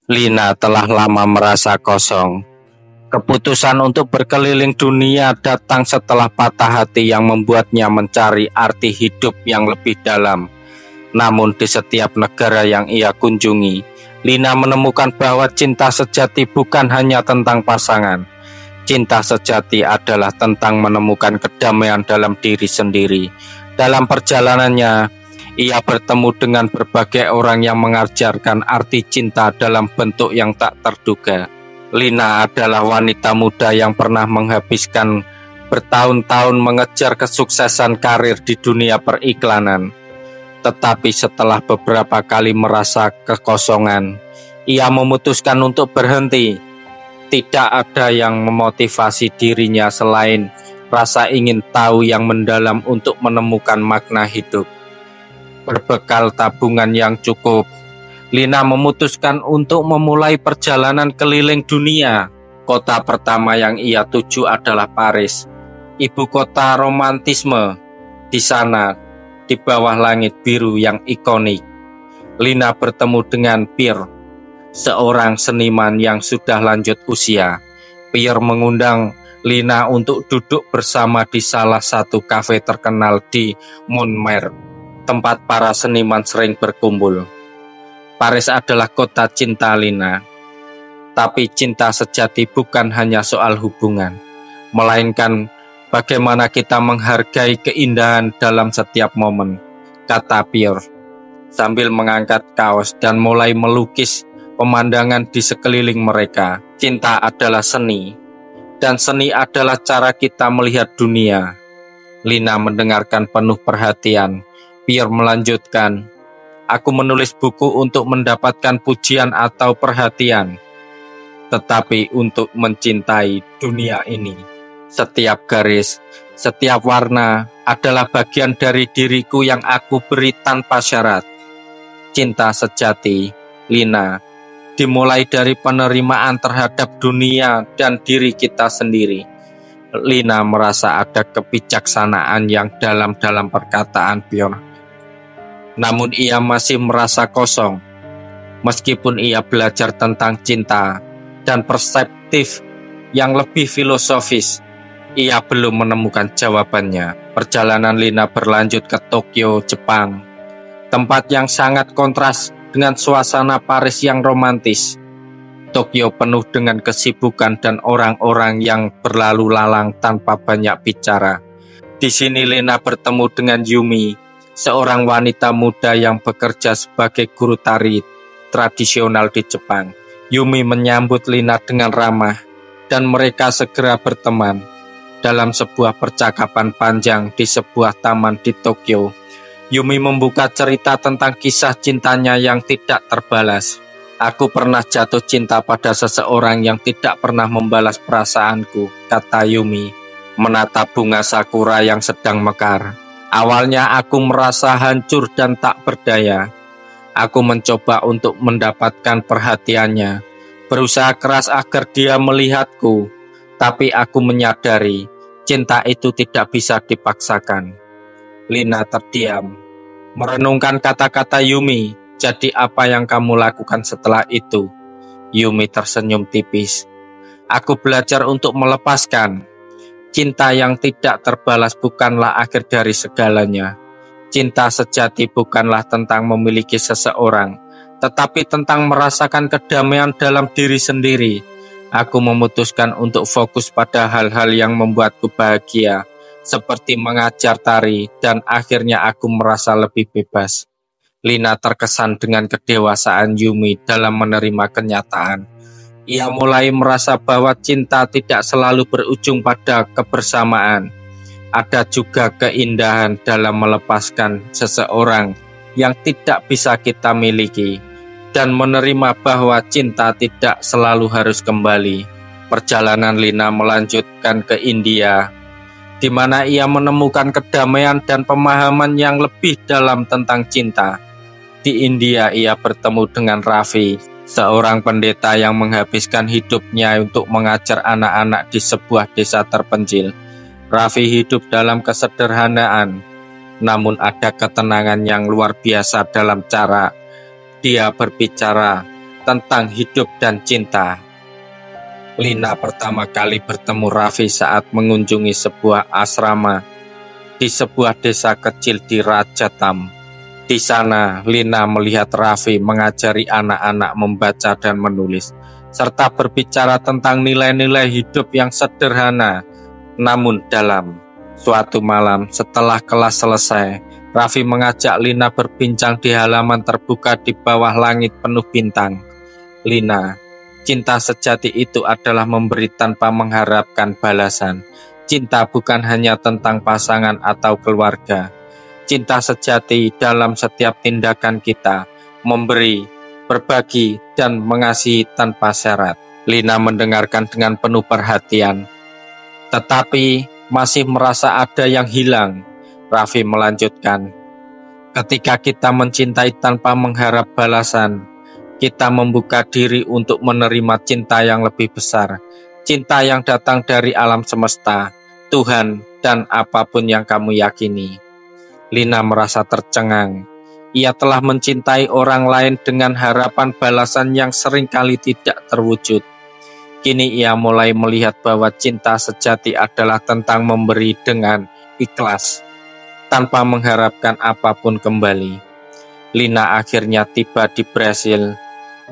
Lina telah lama merasa kosong. Keputusan untuk berkeliling dunia datang setelah patah hati yang membuatnya mencari arti hidup yang lebih dalam. Namun di setiap negara yang ia kunjungi, Lina menemukan bahwa cinta sejati bukan hanya tentang pasangan. Cinta sejati adalah tentang menemukan kedamaian dalam diri sendiri. Dalam perjalanannya, ia bertemu dengan berbagai orang yang mengajarkan arti cinta dalam bentuk yang tak terduga. Lina adalah wanita muda yang pernah menghabiskan bertahun-tahun mengejar kesuksesan karir di dunia periklanan. Tetapi setelah beberapa kali merasa kekosongan, ia memutuskan untuk berhenti. Tidak ada yang memotivasi dirinya selain rasa ingin tahu yang mendalam untuk menemukan makna hidup. Berbekal tabungan yang cukup, Lina memutuskan untuk memulai perjalanan keliling dunia. Kota pertama yang ia tuju adalah Paris, ibu kota romantisme. Di sana, di bawah langit biru yang ikonik, Lina bertemu dengan Pierre, seorang seniman yang sudah lanjut usia. Pierre mengundang Lina untuk duduk bersama di salah satu kafe terkenal di Montmartre, tempat para seniman sering berkumpul. Paris adalah kota cinta Lina. Tapi cinta sejati bukan hanya soal hubungan, melainkan bagaimana kita menghargai keindahan dalam setiap momen, kata Pierre, sambil mengangkat kaos dan mulai melukis pemandangan di sekeliling mereka. Cinta adalah seni, dan seni adalah cara kita melihat dunia. Lina mendengarkan penuh perhatian. Pierre melanjutkan, aku menulis buku untuk mendapatkan pujian atau perhatian, tetapi untuk mencintai dunia ini. Setiap garis, setiap warna adalah bagian dari diriku yang aku beri tanpa syarat. Cinta sejati, Lina, dimulai dari penerimaan terhadap dunia dan diri kita sendiri. Lina merasa ada kebijaksanaan yang dalam perkataan Pierre. Namun ia masih merasa kosong. Meskipun ia belajar tentang cinta dan perspektif yang lebih filosofis, ia belum menemukan jawabannya. Perjalanan Lina berlanjut ke Tokyo, Jepang, tempat yang sangat kontras dengan suasana Paris yang romantis. Tokyo penuh dengan kesibukan dan orang-orang yang berlalu lalang tanpa banyak bicara. Di sini Lina bertemu dengan Yumi, seorang wanita muda yang bekerja sebagai guru tari tradisional di Jepang. Yumi menyambut Lina dengan ramah, dan mereka segera berteman. Dalam sebuah percakapan panjang di sebuah taman di Tokyo, Yumi membuka cerita tentang kisah cintanya yang tidak terbalas. Aku pernah jatuh cinta pada seseorang yang tidak pernah membalas perasaanku, kata Yumi, menatap bunga sakura yang sedang mekar. Awalnya aku merasa hancur dan tak berdaya. Aku mencoba untuk mendapatkan perhatiannya, berusaha keras agar dia melihatku, tapi aku menyadari cinta itu tidak bisa dipaksakan. Lina terdiam, merenungkan kata-kata Yumi. Jadi apa yang kamu lakukan setelah itu? Yumi tersenyum tipis. Aku belajar untuk melepaskan. Cinta yang tidak terbalas bukanlah akhir dari segalanya. Cinta sejati bukanlah tentang memiliki seseorang, tetapi tentang merasakan kedamaian dalam diri sendiri. Aku memutuskan untuk fokus pada hal-hal yang membuatku bahagia, seperti mengajar tari, dan akhirnya aku merasa lebih bebas. Lina terkesan dengan kedewasaan Yumi dalam menerima kenyataan. Ia mulai merasa bahwa cinta tidak selalu berujung pada kebersamaan. Ada juga keindahan dalam melepaskan seseorang yang tidak bisa kita miliki, dan menerima bahwa cinta tidak selalu harus kembali. Perjalanan Lina melanjutkan ke India, di mana ia menemukan kedamaian dan pemahaman yang lebih dalam tentang cinta. Di India ia bertemu dengan Rafi, seorang pendeta yang menghabiskan hidupnya untuk mengajar anak-anak di sebuah desa terpencil. Rafi hidup dalam kesederhanaan, namun ada ketenangan yang luar biasa dalam cara dia berbicara tentang hidup dan cinta. Lina pertama kali bertemu Raffi saat mengunjungi sebuah asrama di sebuah desa kecil di Rajatam. Di sana, Lina melihat Raffi mengajari anak-anak membaca dan menulis, serta berbicara tentang nilai-nilai hidup yang sederhana namun dalam. Suatu malam setelah kelas selesai, Raffi mengajak Lina berbincang di halaman terbuka di bawah langit penuh bintang. Lina, cinta sejati itu adalah memberi tanpa mengharapkan balasan. Cinta bukan hanya tentang pasangan atau keluarga. Cinta sejati dalam setiap tindakan kita, memberi, berbagi, dan mengasihi tanpa syarat. Lina mendengarkan dengan penuh perhatian. Tetapi masih merasa ada yang hilang. Raffi melanjutkan, ketika kita mencintai tanpa mengharap balasan, kita membuka diri untuk menerima cinta yang lebih besar, cinta yang datang dari alam semesta, Tuhan, dan apapun yang kamu yakini. Lina merasa tercengang. Ia telah mencintai orang lain dengan harapan balasan yang seringkali tidak terwujud. Kini ia mulai melihat bahwa cinta sejati adalah tentang memberi dengan ikhlas, tanpa mengharapkan apapun kembali. Lina akhirnya tiba di Brasil,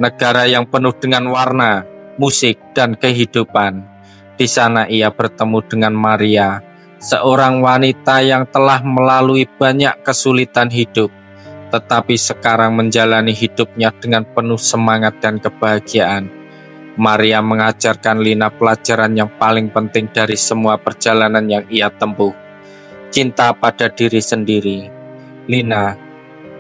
negara yang penuh dengan warna, musik, dan kehidupan. Di sana ia bertemu dengan Maria, seorang wanita yang telah melalui banyak kesulitan hidup, tetapi sekarang menjalani hidupnya dengan penuh semangat dan kebahagiaan. Maria mengajarkan Lina pelajaran yang paling penting dari semua perjalanan yang ia tempuh, cinta pada diri sendiri. Lina,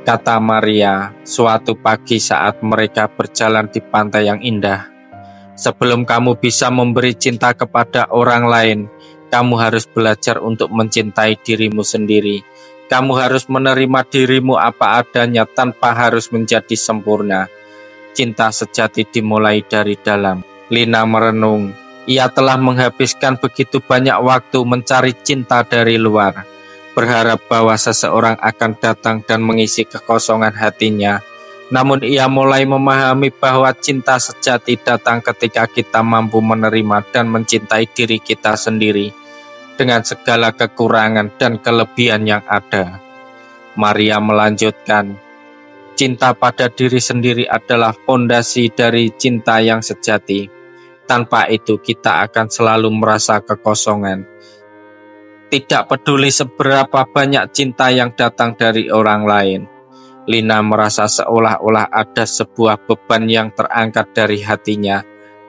kata Maria, suatu pagi saat mereka berjalan di pantai yang indah, sebelum kamu bisa memberi cinta kepada orang lain, kamu harus belajar untuk mencintai dirimu sendiri. Kamu harus menerima dirimu apa adanya tanpa harus menjadi sempurna. Cinta sejati dimulai dari dalam. Lina merenung. Ia telah menghabiskan begitu banyak waktu mencari cinta dari luar, berharap bahwa seseorang akan datang dan mengisi kekosongan hatinya. Namun ia mulai memahami bahwa cinta sejati datang ketika kita mampu menerima dan mencintai diri kita sendiri dengan segala kekurangan dan kelebihan yang ada. Maria melanjutkan, cinta pada diri sendiri adalah fondasi dari cinta yang sejati. Tanpa itu kita akan selalu merasa kekosongan. Tidak peduli seberapa banyak cinta yang datang dari orang lain, Lina merasa seolah-olah ada sebuah beban yang terangkat dari hatinya.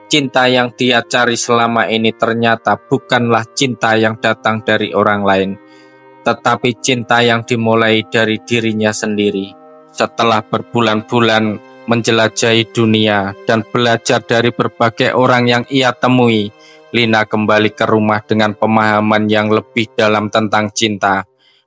Cinta yang dia cari selama ini ternyata bukanlah cinta yang datang dari orang lain, tetapi cinta yang dimulai dari dirinya sendiri. Setelah berbulan-bulan menjelajahi dunia dan belajar dari berbagai orang yang ia temui, Lina kembali ke rumah dengan pemahaman yang lebih dalam tentang cinta.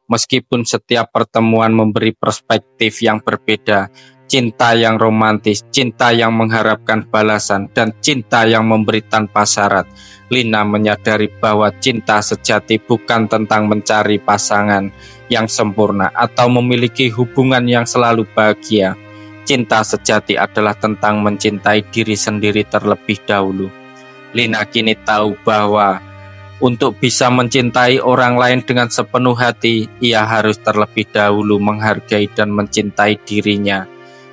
Meskipun setiap pertemuan memberi perspektif yang berbeda, cinta yang romantis, cinta yang mengharapkan balasan, dan cinta yang memberi tanpa syarat, Lina menyadari bahwa cinta sejati bukan tentang mencari pasangan yang sempurna atau memiliki hubungan yang selalu bahagia. Cinta sejati adalah tentang mencintai diri sendiri terlebih dahulu. Lina kini tahu bahwa untuk bisa mencintai orang lain dengan sepenuh hati, ia harus terlebih dahulu menghargai dan mencintai dirinya.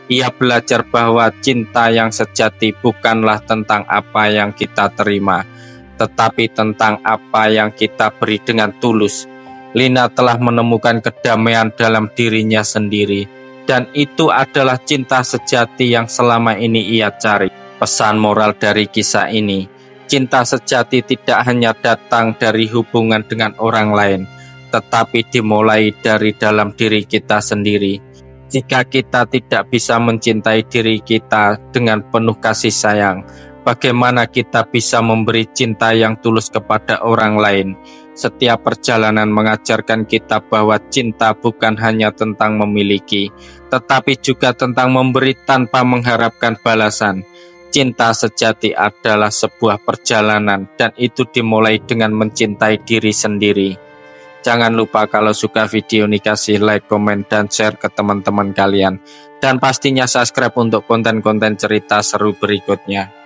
Ia belajar bahwa cinta yang sejati bukanlah tentang apa yang kita terima, tetapi tentang apa yang kita beri dengan tulus. Lina telah menemukan kedamaian dalam dirinya sendiri, dan itu adalah cinta sejati yang selama ini ia cari. Pesan moral dari kisah ini, cinta sejati tidak hanya datang dari hubungan dengan orang lain, tetapi dimulai dari dalam diri kita sendiri. Jika kita tidak bisa mencintai diri kita dengan penuh kasih sayang, bagaimana kita bisa memberi cinta yang tulus kepada orang lain? Setiap perjalanan mengajarkan kita bahwa cinta bukan hanya tentang memiliki, tetapi juga tentang memberi tanpa mengharapkan balasan. Cinta sejati adalah sebuah perjalanan, dan itu dimulai dengan mencintai diri sendiri. Jangan lupa kalau suka video ini kasih like, komen, dan share ke teman-teman kalian. Dan pastinya subscribe untuk konten-konten cerita seru berikutnya.